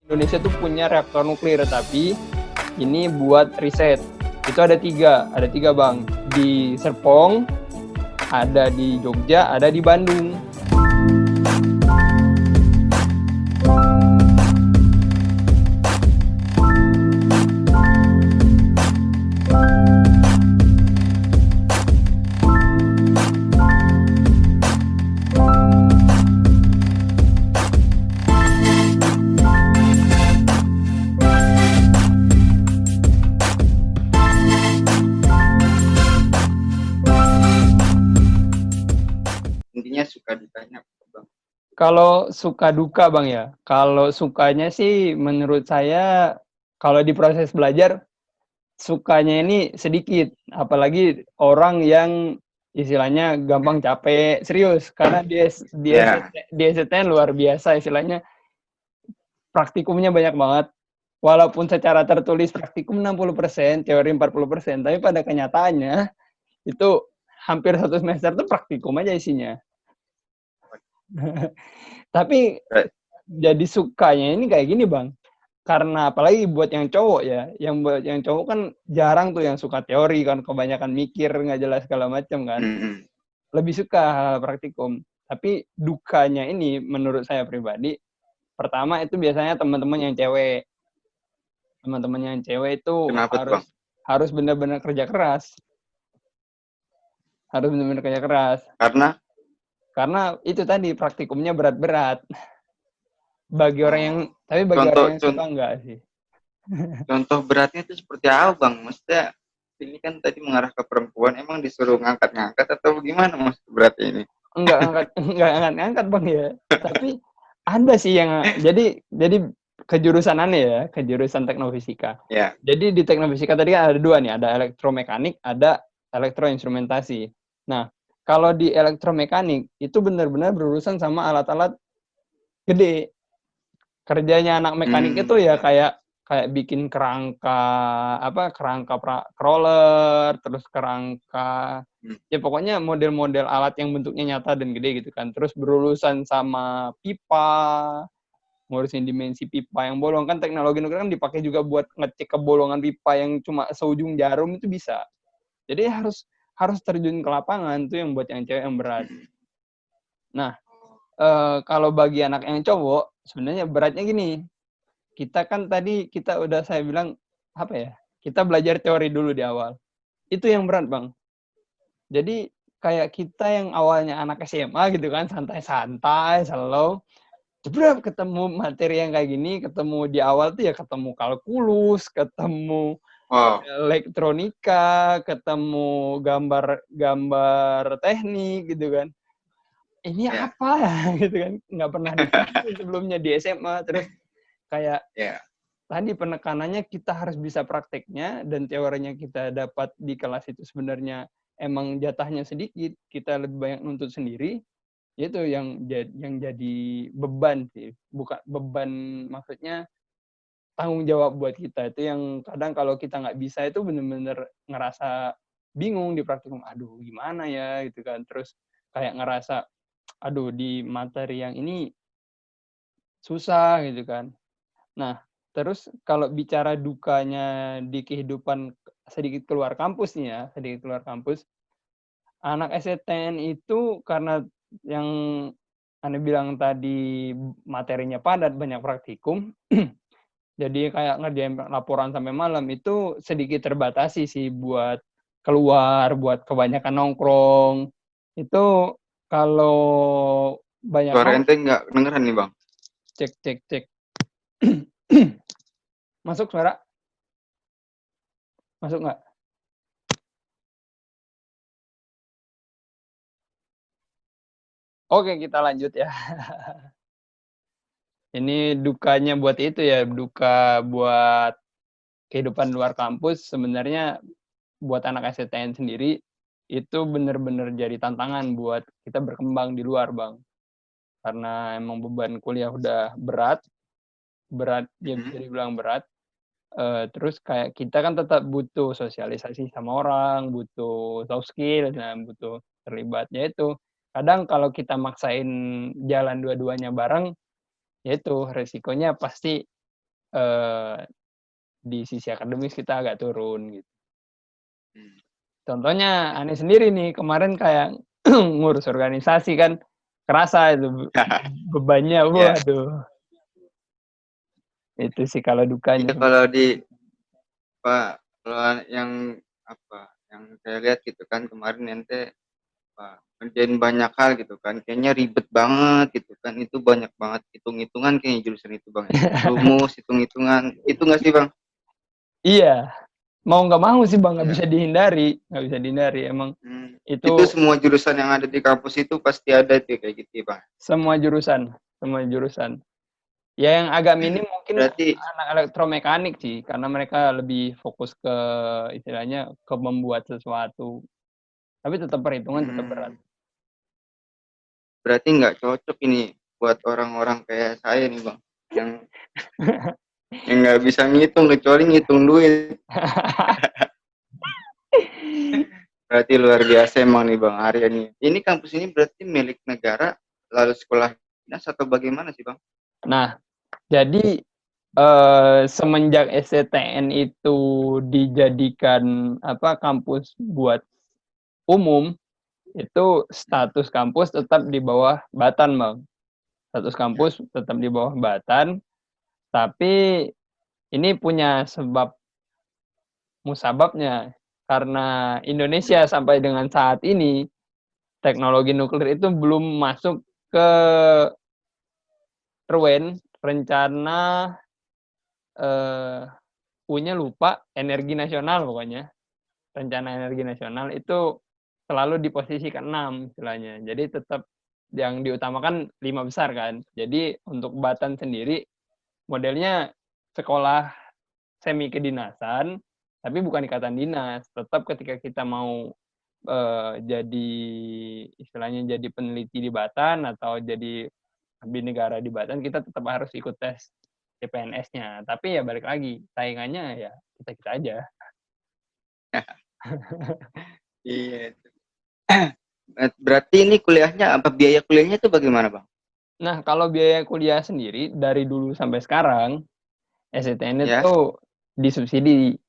Indonesia tuh punya reaktor nuklir, tapi ini buat riset. Itu ada tiga bang. Di Serpong, ada di Jogja, ada di Bandung. Intinya suka dukanya bang. Kalau suka duka bang ya, kalau sukanya sih menurut saya kalau di proses belajar sukanya ini sedikit, apalagi orang yang istilahnya gampang capek, serius, karena di STN luar biasa istilahnya, praktikumnya banyak banget. Walaupun secara tertulis praktikum 60%, teori 40%, tapi pada kenyataannya itu hampir satu semester itu praktikum aja isinya. Tapi jadi sukanya ini kayak gini bang, karena apalagi buat yang cowok ya, buat yang cowok kan jarang tuh yang suka teori kan, kebanyakan mikir nggak jelas segala macam kan, lebih suka praktikum. Tapi dukanya ini menurut saya pribadi, pertama itu biasanya teman-teman yang cewek itu Kenapa tuh bang? harus benar-benar kerja keras, karena itu tadi praktikumnya berat-berat. Bagi orang yang suka enggak sih. Contoh beratnya itu seperti apa bang? Maksudnya ini kan tadi mengarah ke perempuan, emang disuruh ngangkat-ngangkat atau gimana mas beratnya ini? Enggak angkat bang ya. Tapi ada sih yang jadi kejurusan aneh ya, kejurusan teknofisika. Ya. Jadi di teknofisika tadi kan ada dua nih, ada elektromekanik, ada elektroinstrumentasi. Nah, kalau di elektromekanik itu benar-benar berurusan sama alat-alat gede. Kerjanya anak mekanik itu ya kayak bikin kerangka roller, terus kerangka, ya pokoknya model-model alat yang bentuknya nyata dan gede gitu kan. Terus berurusan sama pipa, ngurusin dimensi pipa yang bolong kan, teknologi nuklir kan dipakai juga buat ngecek kebolongan pipa yang cuma seujung jarum itu bisa. Jadi harus terjun ke lapangan, tuh yang buat yang cewek yang berat. Nah, kalau bagi anak yang cowok sebenarnya beratnya gini. Kita kan tadi saya bilang apa ya? Kita belajar teori dulu di awal. Itu yang berat, Bang. Jadi kayak kita yang awalnya anak SMA gitu kan, santai-santai, slow, jebret ketemu materi yang kayak gini, ketemu di awal tuh ya ketemu kalkulus, ketemu elektronika, ketemu gambar teknik gitu kan. Ini apa gitu kan? Nggak pernah dipikir sebelumnya di SMA. Terus kayak tadi penekanannya kita harus bisa prakteknya, dan teorinya kita dapat di kelas itu sebenarnya emang jatahnya sedikit, kita lebih banyak nuntut sendiri. Itu yang jadi beban sih, bukan beban, maksudnya tanggung jawab buat kita. Itu yang kadang kalau kita nggak bisa itu bener-bener ngerasa bingung di praktikum, aduh gimana ya gitu kan. Terus kayak ngerasa aduh di materi yang ini susah gitu kan. Nah, terus kalau bicara dukanya di kehidupan sedikit keluar kampus nih ya, anak STN itu karena yang Anda bilang tadi materinya padat, banyak praktikum, jadi kayak ngerjain laporan sampai malam, itu sedikit terbatasi sih buat keluar, buat kebanyakan nongkrong. Itu kalau banyak Suara ente nggak kedengeran nih bang. Cek. Masuk suara? Masuk nggak? Oke, kita lanjut ya. Ini dukanya buat itu ya, duka buat kehidupan luar kampus. Sebenarnya buat anak STN sendiri, itu bener-bener jadi tantangan buat kita berkembang di luar, Bang. Karena emang beban kuliah udah berat, ya bisa dibilang berat. Terus kayak kita kan tetap butuh sosialisasi sama orang, butuh soft skill, dan butuh terlibat. Ya itu, kadang kalau kita maksain jalan dua-duanya bareng, ya itu resikonya pasti di sisi akademis kita agak turun gitu. Contohnya Ane sendiri nih kemarin kayak ngurus organisasi kan kerasa itu bebannya, waduh. Itu sih kalau dukanya. Iya, kalau yang saya lihat gitu kan kemarin ente ngerjain banyak hal gitu kan, kayaknya ribet banget gitu kan, itu banyak banget hitung-hitungan kayaknya jurusan itu bang, rumus, hitung-hitungan, itu nggak sih bang? Iya, mau nggak mau sih bang, nggak bisa dihindari emang. Itu semua jurusan yang ada di kampus itu pasti ada tuh kayak gitu bang? Semua jurusan. Ya yang agak minim mungkin berarti anak elektromekanik sih, karena mereka lebih fokus ke istilahnya ke membuat sesuatu. Tapi tetap perhitungan tetap berat. Berarti nggak cocok ini buat orang-orang kayak saya nih bang, yang nggak bisa ngitung kecuali ngitung duit. Berarti luar biasa emang nih Bang Arya nih. Ini kampus ini berarti milik negara, lalu sekolah dinas atau bagaimana sih Bang? Nah, jadi semenjak SCTN itu dijadikan kampus buat umum, itu status kampus tetap di bawah Batan, Bang. Status kampus tetap di bawah Batan, tapi ini punya musababnya. Karena Indonesia sampai dengan saat ini teknologi nuklir itu belum masuk ke RUN, rencana punya lupa energi nasional pokoknya. Rencana energi nasional itu selalu di posisi ke-6 istilahnya. Jadi tetap yang diutamakan 5 besar kan. Jadi untuk Batan sendiri modelnya sekolah semi kedinasan, tapi bukan ikatan dinas. Tetap ketika kita mau jadi istilahnya jadi peneliti di Batan atau jadi abdi negara di Batan, kita tetap harus ikut tes CPNS-nya. Tapi ya balik lagi, saingannya ya kita-kita aja. Iya. Berarti ini kuliahnya, biaya kuliahnya itu bagaimana Bang? Nah, kalau biaya kuliah sendiri dari dulu sampai sekarang, SNM itu disubsidi.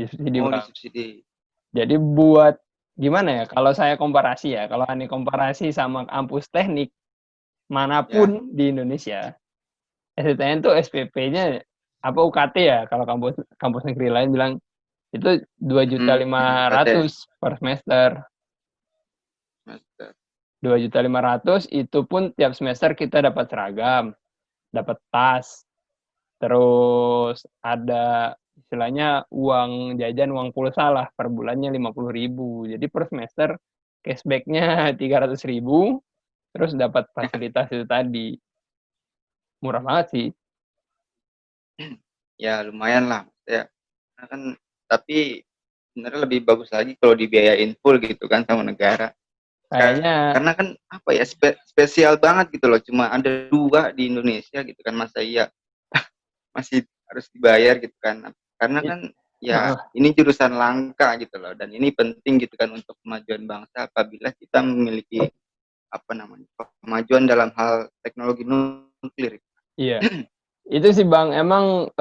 Bang. Disubsidi. Jadi buat gimana ya? Kalau saya komparasi ya, kalau Ani komparasi sama kampus teknik manapun di Indonesia, SNM itu SPP-nya UKT ya? Kalau kampus negeri lain bilang itu 2.500.000 per semester. 2.500.000 itu pun tiap semester kita dapat seragam, dapat tas, terus ada istilahnya uang jajan, uang pulsa lah per bulannya 50.000. Jadi per semester cashback-nya 300.000, terus dapat fasilitas itu tadi. Murah banget sih. Ya lumayan lah ya. Kan tapi sebenarnya lebih bagus lagi kalau dibiayain full gitu kan sama negara. Kayaknya karena kan spesial banget gitu loh, cuma ada 2 di Indonesia gitu kan, masa iya masih harus dibayar gitu kan, karena kan ya ini jurusan langka gitu loh, dan ini penting gitu kan untuk kemajuan bangsa apabila kita memiliki kemajuan dalam hal teknologi nuklir. Iya. Itu sih Bang, emang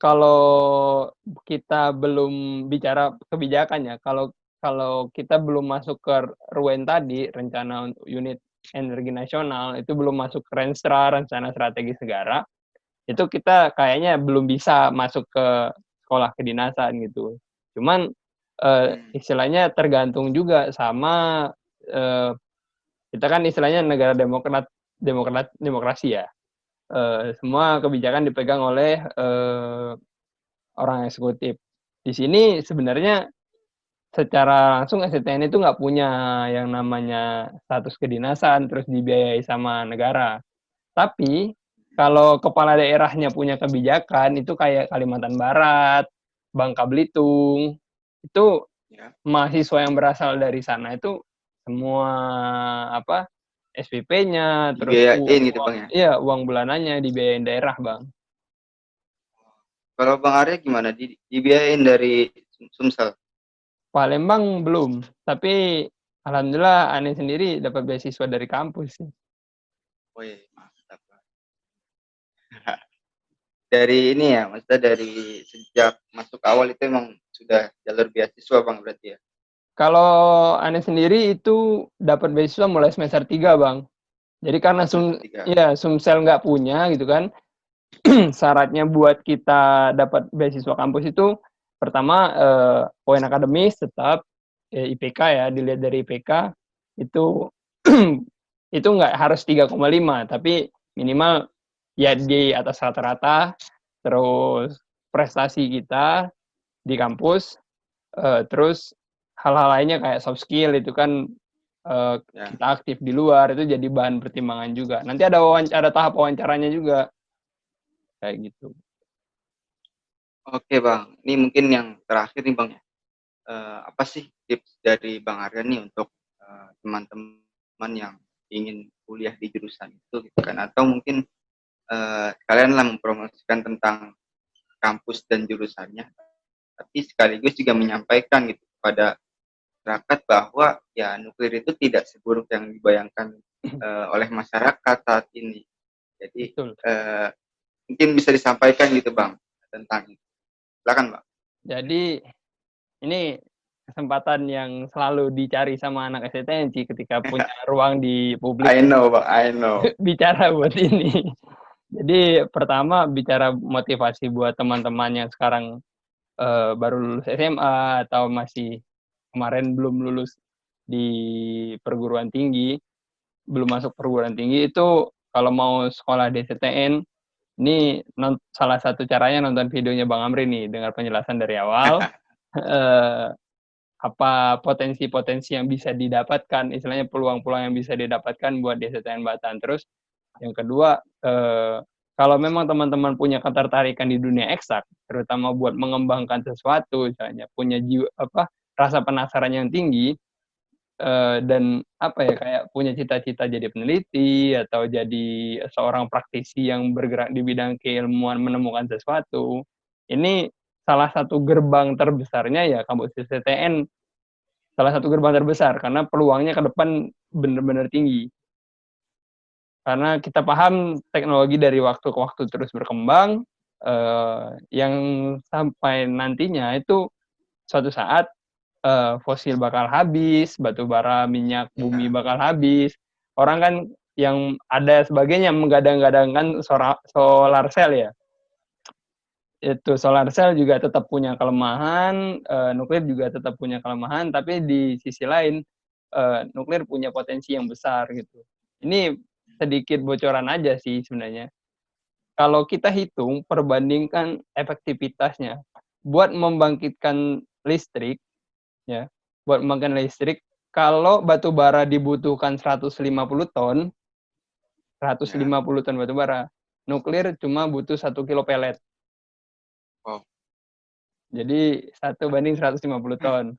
kalau kita belum bicara kebijakan ya, kalau kita belum masuk ke RUN tadi, rencana untuk unit energi nasional, itu belum masuk ke Renstra, rencana strategis negara, itu kita kayaknya belum bisa masuk ke sekolah kedinasan gitu. Cuman istilahnya tergantung juga sama kita kan istilahnya negara demokrasi ya. Semua kebijakan dipegang oleh orang eksekutif. Di sini sebenarnya secara langsung STN itu nggak punya yang namanya status kedinasan terus dibiayai sama negara. Tapi kalau kepala daerahnya punya kebijakan itu kayak Kalimantan Barat, Bangka Belitung, itu mahasiswa yang berasal dari sana itu semua SPP-nya terus Gitu Bang ya. Iya, uang bulanannya dibiayain daerah, Bang. Kalau Bang Arya gimana? Dibiayain dari Sumsel? Palembang belum, tapi alhamdulillah Ane sendiri dapat beasiswa dari kampus sih. Wih, mantap. dari ini ya, maksudnya dari sejak masuk awal itu emang sudah jalur beasiswa Bang berarti ya? Kalau Ane sendiri itu dapat beasiswa mulai semester 3 Bang. Jadi karena Sumsel nggak punya gitu kan, syaratnya buat kita dapat beasiswa kampus itu pertama poin akademis tetap IPK ya, dilihat dari IPK itu itu nggak harus 3,5 tapi minimal ya di atas rata-rata, terus prestasi kita di kampus, terus hal-hal lainnya kayak soft skill itu kan kita aktif di luar itu jadi bahan pertimbangan juga. Nanti ada tahap wawancaranya juga kayak gitu. Oke Bang, ini mungkin yang terakhir nih Bang ya. Apa sih tips dari Bang Aryan nih untuk teman-teman yang ingin kuliah di jurusan itu gitu kan, atau mungkin kalian lah mempromosikan tentang kampus dan jurusannya, tapi sekaligus juga menyampaikan gitu kepada masyarakat bahwa ya nuklir itu tidak seburuk yang dibayangkan oleh masyarakat saat ini. Jadi mungkin bisa disampaikan gitu Bang tentang itu. Silakan Bang. Jadi ini kesempatan yang selalu dicari sama anak STTN ketika punya ruang di publik. I know Bang, I know. Bicara buat ini. Jadi pertama bicara motivasi buat teman-teman yang sekarang baru lulus SMA atau masih kemarin belum lulus di perguruan tinggi, belum masuk perguruan tinggi itu kalau mau sekolah di STTN ini salah satu caranya nonton videonya Bang Amri nih, dengar penjelasan dari awal. Apa potensi-potensi yang bisa didapatkan, istilahnya peluang-peluang yang bisa didapatkan buat di STTN Batan. Terus yang kedua, kalau memang teman-teman punya ketertarikan di dunia eksak, terutama buat mengembangkan sesuatu, misalnya punya rasa penasaran yang tinggi, dan kayak punya cita-cita jadi peneliti atau jadi seorang praktisi yang bergerak di bidang keilmuan menemukan sesuatu. Ini salah satu gerbang terbesarnya ya kampus STTN, salah satu gerbang terbesar karena peluangnya ke depan benar-benar tinggi. Karena kita paham teknologi dari waktu ke waktu terus berkembang, yang sampai nantinya itu suatu saat fosil bakal habis, batu bara, minyak bumi bakal habis. Orang kan yang ada sebagainya menggadang-gadangkan solar cell ya. Itu solar cell juga tetap punya kelemahan, nuklir juga tetap punya kelemahan, tapi di sisi lain nuklir punya potensi yang besar gitu. Ini sedikit bocoran aja sih sebenarnya. Kalau kita hitung perbandingkan efektivitasnya buat membangkitkan listrik ya, buat membangkitkan listrik, kalau batu bara dibutuhkan 150 ton batu bara, nuklir cuma butuh 1 kilo pelet. Oh. Jadi 1:150 ton.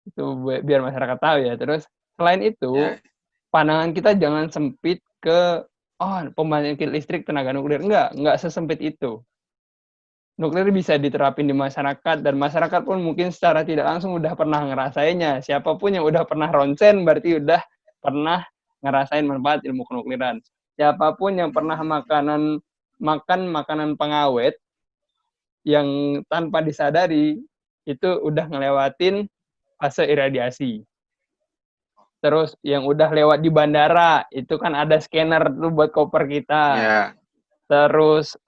Itu biar masyarakat tahu ya. Terus selain itu, pandangan kita jangan sempit ke pembangkit listrik tenaga nuklir. Enggak sesempit itu. Nuklir bisa diterapin di masyarakat, dan masyarakat pun mungkin secara tidak langsung udah pernah ngerasainnya. Siapapun yang udah pernah ronsen berarti udah pernah ngerasain manfaat ilmu kenukliran. Siapapun yang pernah makan makanan pengawet yang tanpa disadari itu udah ngelewatin fase iradiasi. Terus yang udah lewat di bandara itu kan ada scanner tuh buat koper kita. Terus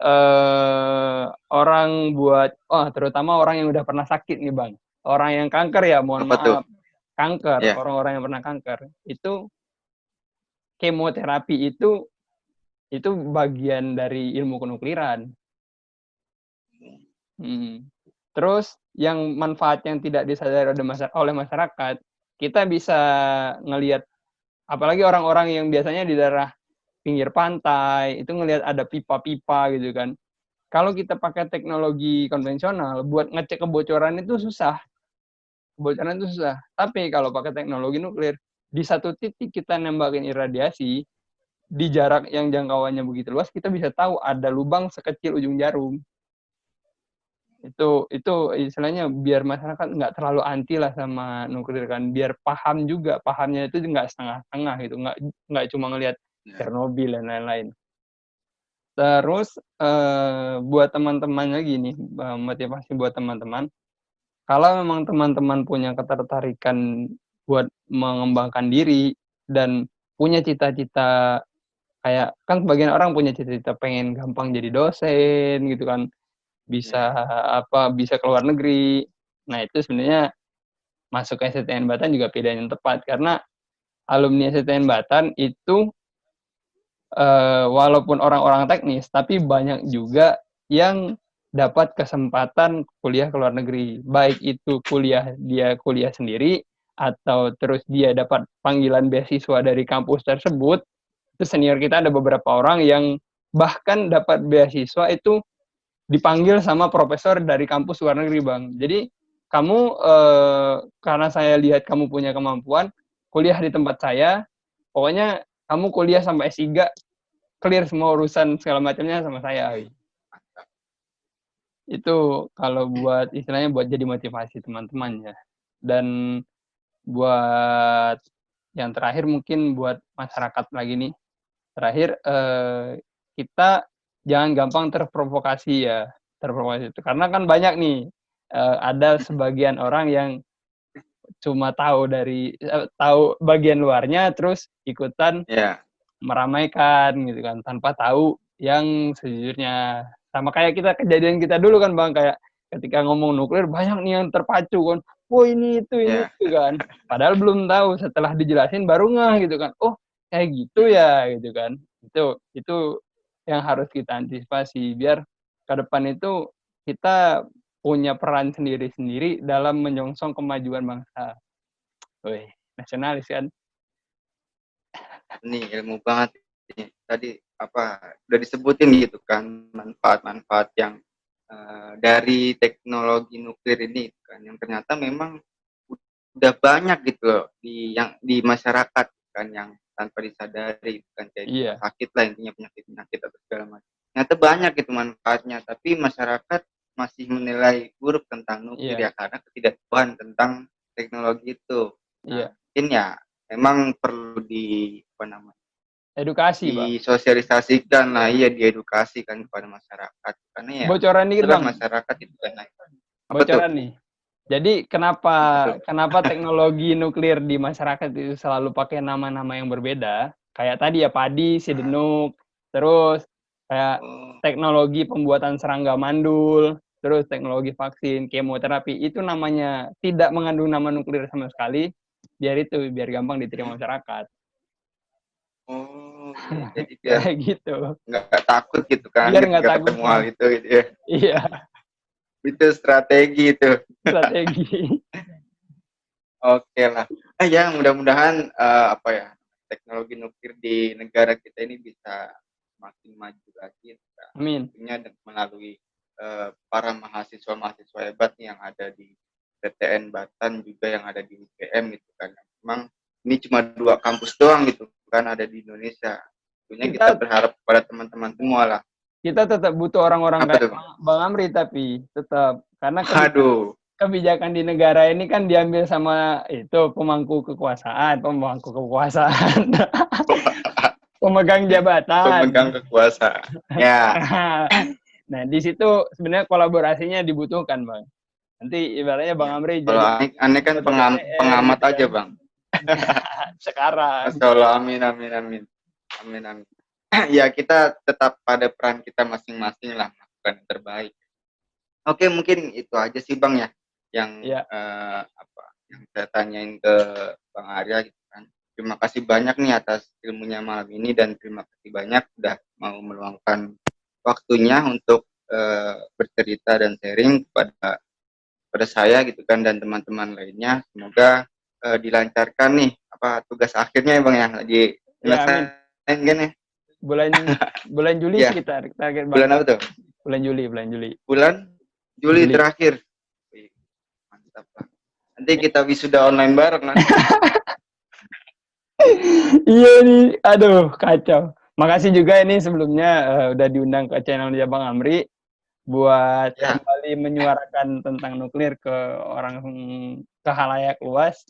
orang buat terutama orang yang udah pernah sakit nih Bang, orang yang kanker ya, mohon maaf, kanker, orang-orang yang pernah kanker itu kemoterapi itu bagian dari ilmu kenukliran. Terus yang manfaat yang tidak disadari oleh masyarakat, kita bisa ngelihat, apalagi orang-orang yang biasanya di daerah pinggir pantai, itu ngelihat ada pipa-pipa gitu kan. Kalau kita pakai teknologi konvensional, buat ngecek kebocoran itu susah. Tapi kalau pakai teknologi nuklir, di satu titik kita nembakin iradiasi, di jarak yang jangkauannya begitu luas, kita bisa tahu ada lubang sekecil ujung jarum. Itu istilahnya biar masyarakat nggak terlalu anti lah sama nuklir kan, biar paham juga, pahamnya itu nggak setengah-setengah gitu, nggak cuma ngelihat Chernobyl dan lain-lain. Terus buat teman-teman lagi nih, motivasi buat teman-teman. Kalau memang teman-teman punya ketertarikan buat mengembangkan diri dan punya cita-cita kayak kan sebagian orang punya cita-cita pengen gampang jadi dosen gitu kan, bisa bisa ke luar negeri. Nah, itu sebenarnya masuk ke STN Batan juga pilihan yang tepat karena alumni STN Batan itu walaupun orang-orang teknis, tapi banyak juga yang dapat kesempatan kuliah ke luar negeri. Baik itu dia kuliah sendiri, atau terus dia dapat panggilan beasiswa dari kampus tersebut. Itu senior kita ada beberapa orang yang bahkan dapat beasiswa itu dipanggil sama profesor dari kampus luar negeri, Bang. Jadi, kamu, karena saya lihat kamu punya kemampuan, kuliah di tempat saya, pokoknya kamu kuliah sampai S3, clear semua urusan segala macamnya sama saya. Itu kalau buat istilahnya buat jadi motivasi teman-teman ya. Dan buat yang terakhir mungkin buat masyarakat lagi nih. Terakhir kita jangan gampang terprovokasi ya. Terprovokasi itu karena kan banyak nih ada sebagian orang yang cuma tahu bagian luarnya terus ikutan meramaikan gitu kan tanpa tahu yang sejujurnya. Sama kayak kejadian kita dulu kan Bang, kayak ketika ngomong nuklir banyak nih yang terpacu kan, oh ini itu kan, padahal belum tahu, setelah dijelasin baru ngeh gitu kan, oh kayak gitu ya gitu kan. Itu yang harus kita antisipasi biar ke depan itu kita punya peran sendiri-sendiri dalam menyongsong kemajuan bangsa. Wih, nasionalis kan. Nih ilmu banget nih. Tadi udah disebutin gitu kan manfaat-manfaat yang dari teknologi nuklir ini kan yang ternyata memang udah banyak gitu loh di masyarakat kan yang tanpa disadari kan kayak sakit lah intinya penyakit atau segala macam. Ternyata banyak gitu manfaatnya, tapi masyarakat masih menilai buruk tentang nuklir ya karena ketidaktahuan tentang teknologi itu. Nah, mungkin ya memang perlu edukasi, Bang. Disosialisasikan lah, diedukasi kan kepada masyarakat. Karena ya bocoran dikit, Bang. Masyarakat itu kan bocoran nih. Jadi kenapa teknologi nuklir di masyarakat itu selalu pakai nama-nama yang berbeda? Kayak tadi ya padi, sidenuk, terus kayak teknologi pembuatan serangga mandul, terus teknologi vaksin, kemoterapi, itu namanya tidak mengandung nama nuklir sama sekali, biar gampang diterima masyarakat. Oh, jadi biar gitu. Nggak takut gitu kan, biar nggak takut ketemu hal itu gitu ya. Iya. Itu strategi itu. Strategi. Oke lah. Ya mudah-mudahan teknologi nuklir di negara kita ini bisa makin maju lagi. Amin. Tentunya melalui para mahasiswa hebat yang ada di PTN Batan juga yang ada di UGM gitu kan. Memang ini cuma 2 kampus doang gitu kan ada di Indonesia. Tentunya kita berharap kepada teman-teman semua lah. Kita tetap butuh orang-orang kayak Bang Amri, tapi tetap karena kebijakan di negara ini kan diambil sama pemangku kekuasaan, pemegang jabatan, pemegang kekuasaan. Ya. Nah, di situ sebenarnya kolaborasinya dibutuhkan, Bang. Nanti ibaratnya Bang Amri kalau aneh kan pengamat aja, Bang. Sekarang. Masyaallah, amin. Ya, kita tetap pada peran kita masing-masing lah, melakukan yang terbaik. Oke, mungkin itu aja sih Bang ya, yang yang saya tanyain ke Bang Arya gitu kan. Terima kasih banyak nih atas ilmunya malam ini dan terima kasih banyak sudah mau meluangkan waktunya untuk bercerita dan sharing pada saya gitu kan dan teman-teman lainnya. Semoga dilancarkan nih tugas akhirnya ya Bang ya, lagi selesai kan ya. Bulan Juli sekitar target Bang. Bulan apa tuh? Bulan Juli. Bulan Juli terakhir. Mantap lah. Nanti kita wisuda online bareng kan. Iya nih, aduh kacau. Makasih juga ini sebelumnya udah diundang ke channelnya Bang Amri buat kembali menyuarakan tentang nuklir ke halayak luas.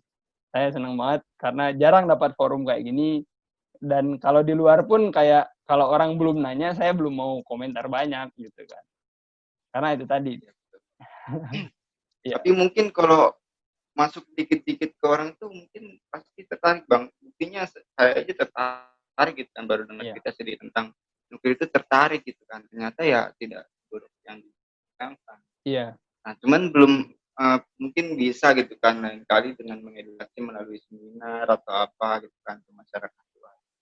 Saya senang banget karena jarang dapat forum kayak gini. Dan kalau di luar pun kayak kalau orang belum nanya, saya belum mau komentar banyak gitu kan. Karena itu tadi. Tapi mungkin kalau masuk dikit-dikit ke orang tuh mungkin pasti tertarik Bang. Buktinya saya aja tertarik gitu kan, baru dengar kita sedih tentang nuklir itu tertarik gitu kan. Ternyata ya tidak buruk yang dibayangkan. Iya. Nah, cuman belum mungkin bisa gitu kan lain kali dengan mengedukasi melalui seminar atau apa gitu kan ke masyarakat.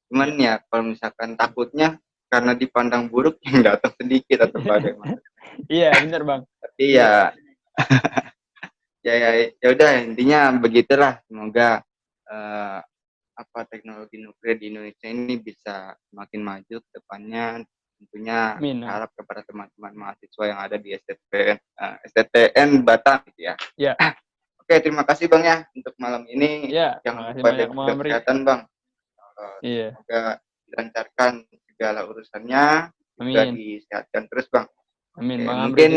Cuman ya kalau misalkan takutnya karena dipandang buruk yang datang sedikit atau bagaimana. Iya, benar Bang. Tapi ya ya udah intinya begitulah, semoga apa teknologi nuklir di Indonesia ini bisa semakin maju ke depannya. Tentunya harap kepada teman-teman mahasiswa yang ada di STTN Batam gitu ya. Iya. Oke, terima kasih Bang ya untuk malam ini. Iya, Jangan lupa jaga kesehatan Bang. Semoga dilancarkan segala urusannya, juga disehatkan terus Bang. Amin. Oke, mungkin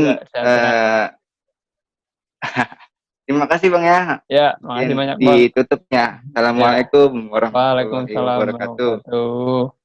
terima kasih Bang ya. Ya, makasih banyak Bang. Ditutupnya. Assalamualaikum warahmatullahi wabarakatuh.